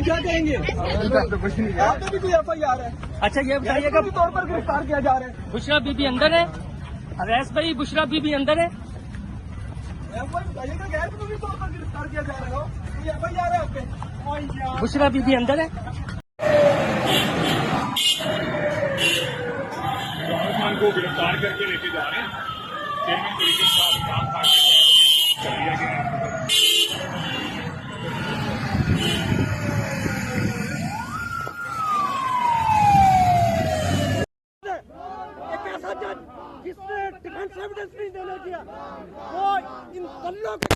क्या कहेंगे? आप पे भी कोई FIR है? अच्छा ये बताइएगा, तौर पर गिरफ्तार किया जा रहा है। बुशरा बीबी अंदर है? अवैस भाई बुशरा बीबी अंदर है? बताइएगा, गैर कानूनी तौर पर गिरफ्तार किया जा रहा हो, कोई FIR है आप पे? बुशरा बीबी अंदर है? खान को गिरफ्तार करके लेके जा रहे हैं। चेयरमैन तरीके साहब काम कर दिया गया है। एक ऐसा जज जिसने डिफेंस एविडेंस नहीं देने दिया, वो इन दल्लों के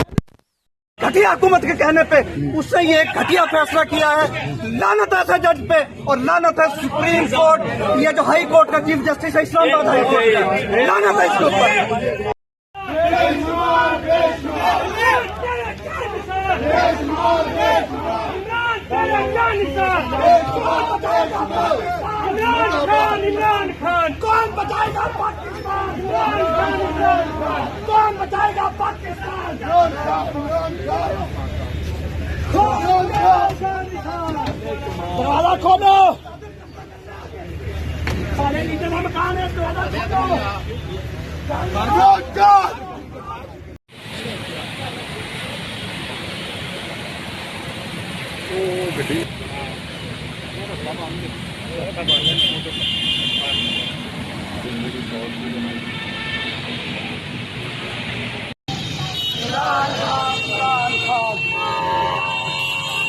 घटिया हुकूमत के कहने पे उसने ये घटिया फैसला किया है। लानत है ऐसे जज पे और लानत है सुप्रीम कोर्ट, ये जो हाई कोर्ट का चीफ जस्टिस है इस्लामाबाद हाई कोर्ट का, लानत है इसके ऊपर। इमरान खान कौन बचाएगा पाकिस्तान? कौन बचाएगा पाकिस्तान? दरवाजा खोलो, सारे लीडर मकान है, दरवाजा खोलो।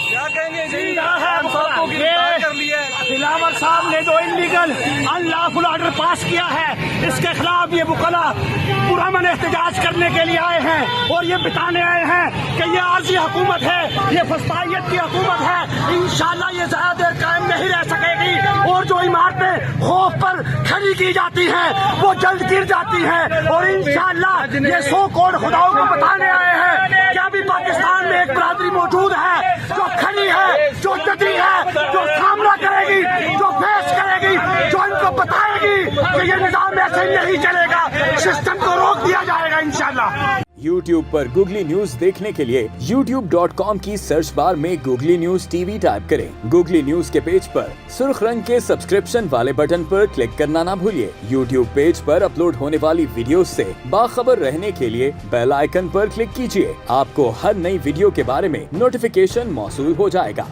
क्या कहेंगे जी? सबको गिरफ्तार कर लिया है। दिलावर साहब ने जो इलीगल अनलॉफुल ऑर्डर पास किया है, इसके खिलाफ ये वकला पुरअमन एहतजाज करने के लिए आए हैं और ये बताने आए हैं कि ये आर्जी हुकूमत है, ये फस्तायत की हुकूमत है। इंशाल्लाह ये ज्यादा देर कायम नहीं रह सकेगी और जो इमारतें खौफ पर खड़ी की जाती हैं वो जल्द गिर जाती हैं। और इंशाल्लाह ये 100 करोड़ खुदाओं को बताने आए हैं कि अभी पाकिस्तान में एक बरादरी मौजूद है जो खड़ी है, जो डटी है, जो सामना करेगी, जो फेस करेगी, जो इनको बताएगी कि ये निजाम ऐसे नहीं चलेगा, सिस्टम को रोक दिया जाएगा इंशाल्लाह। YouTube पर गूगली न्यूज देखने के लिए youtube.com की सर्च बार में गूगली न्यूज TV टाइप करें। गूगली न्यूज के पेज पर सुर्ख रंग के सब्सक्रिप्शन वाले बटन पर क्लिक करना ना भूलिए। YouTube पेज पर अपलोड होने वाली वीडियोस से बाखबर रहने के लिए बेल आइकन पर क्लिक कीजिए। आपको हर नई वीडियो के बारे में नोटिफिकेशन मौसूल हो जाएगा।